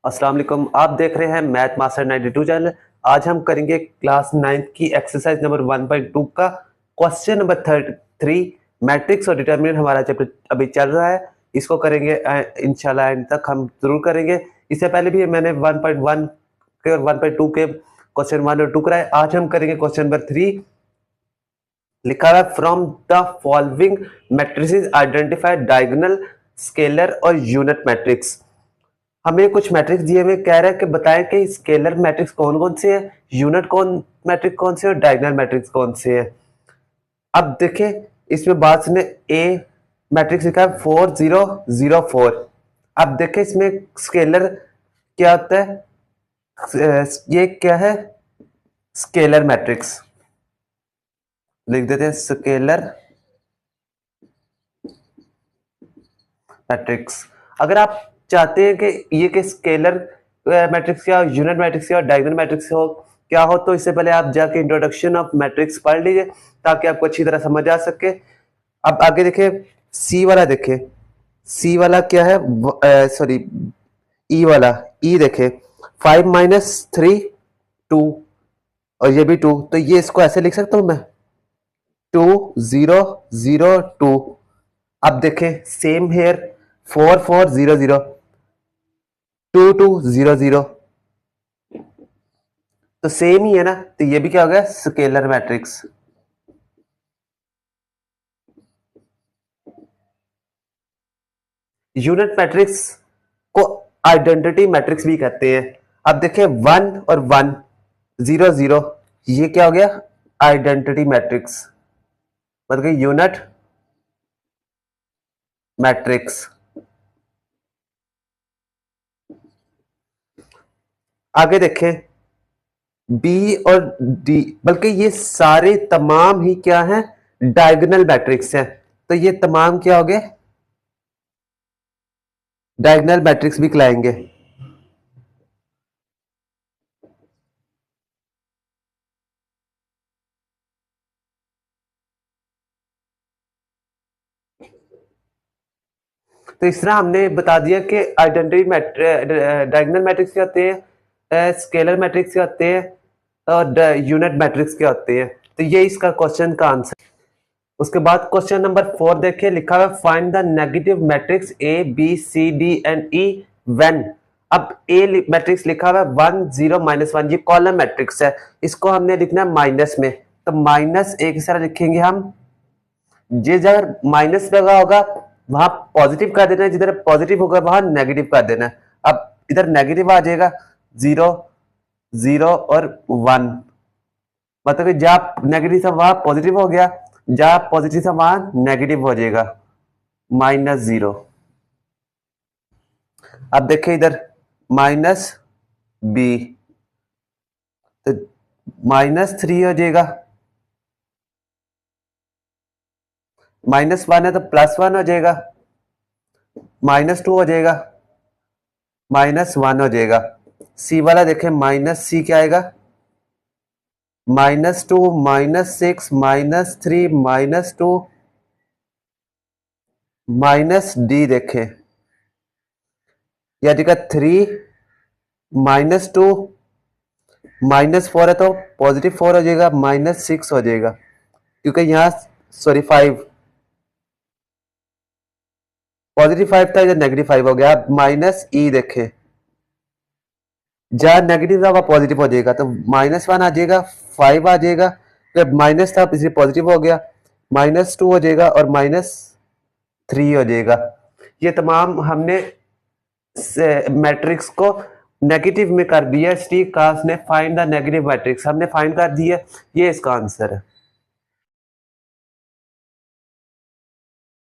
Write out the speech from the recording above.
अस्सलाम वालेकुम। आप देख रहे हैं मैथ मास्टर 92 चैनल। आज हम करेंगे क्लास 9th की एक्सरसाइज नंबर 1.2 का क्वेश्चन नंबर 3। मैट्रिक्स और डिटरमिनेंट हमारा चैप्टर अभी चल रहा है, इसको करेंगे इंशाल्लाह एंड तक हम जरूर करेंगे। इससे पहले भी मैंने 1.1 के और 1.2 के क्वेश्चन 1 और 2 कराए। आज हम करेंगे क्वेश्चन नंबर 3। लिखा है from the following matrices identify diagonal, scalar और यूनिट मैट्रिक्स। हमें कुछ मैट्रिक्स दिए हुए कह रहा है कि बताएं कि स्केलर मैट्रिक्स कौन कौन से हैं, यूनिट मैट्रिक्स कौन से और डायगोनल मैट्रिक्स कौन से हैं। अब देखें, इसमें बात सुने, ए मैट्रिक्स लिखा है 4004। अब देखें इसमें स्केलर क्या होता है। ये क्या है, स्केलर मैट्रिक्स लिख देते हैं, स्केलर मैट्रिक्स। अगर आप चाहते हैं कि ये कि स्केलर मैट्रिक्स क्या, यूनिट मैट्रिक्स क्या और डायगोनल मैट्रिक्स हो क्या हो, तो इससे पहले आप जाके इंट्रोडक्शन ऑफ मैट्रिक्स पढ़ लीजिए ताकि आपको अच्छी तरह समझ आ सके। अब आगे देखें, सी वाला देखें, सी वाला क्या है, सॉरी ई वाला, ई देखें 5 - 3 2 और ये भी 2, तो ये इसको ऐसे लिख सकता हूं मैं 2 0 0 2। अब देखें सेम हेयर 4 4 0 0 2 2 0 0, तो सेम ही है ना, तो ये भी क्या हो गया, स्केलर मैट्रिक्स। यूनिट मैट्रिक्स को आइडेंटिटी मैट्रिक्स भी कहते हैं। अब देखें 1 और 1 0 0, ये क्या हो गया, आइडेंटिटी मैट्रिक्स, मतलब यूनिट मैट्रिक्स। आगे देखें बी और डी, बल्कि ये सारे तमाम ही क्या हैं, डायगोनल मैट्रिक्स हैं। तो ये तमाम क्या हो गए, डायगोनल मैट्रिक्स भी कहलाएंगे। तो इस तरह हमने बता दिया कि आइडेंटिटी डायगोनल मैट्रिक्स क्या होते हैं, स्केलर मैट्रिक्स क्या होते हैं और यूनिट मैट्रिक्स क्या होते हैं। तो ये इसका क्वेश्चन का आंसर। उसके बाद क्वेश्चन नंबर 4 देखिए, लिखा हुआ find the negative matrix A B C D and E when. अब ए मैट्रिक्स लिखा हुआ 1 0 -1, ये कॉलम मैट्रिक्स है, इसको हमने लिखना है माइनस में, तो माइनस एक तरह लिखेंगे हम। ये जगह माइनस लगा होगा वहां पॉजिटिव कर देना है, जिधर पॉजिटिव होगा वहां नेगेटिव कर देना है। अब इधर नेगेटिव आ जाएगा 0 0 और 1, मतलब कि जहां नेगेटिव था वहां पॉजिटिव हो गया, जहां पॉजिटिव था वहां नेगेटिव हो जाएगा, -0। अब देखिए इधर माइनस बी, तो -3 हो जाएगा, -1 है तो +1 हो जाएगा, -2 हो जाएगा, -1 हो जाएगा। सी वाला देखें, माइनस सी क्या आएगा, -2 -6 -3 -2 -d देखें, या जगह 3 -2 -4 है तो +4 हो जाएगा, -6 हो जाएगा, क्योंकि यहाँ सॉरी 5 +5 था, इधर -5 हो गया। अब माइनस ई देखें, जहां नेगेटिव था वहां पॉजिटिव हो जाएगा, तो -1 आ जाएगा, 5 आ जाएगा, जब माइनस था इसलिए पॉजिटिव हो गया, -2 हो जाएगा और -3 हो जाएगा। ये तमाम हमने मैट्रिक्स को नेगेटिव में कर दिया। स्टीव कास ने फाइंड द नेगेटिव मैट्रिक्स हमने फाइंड कर दिया, ये इसका आंसर है।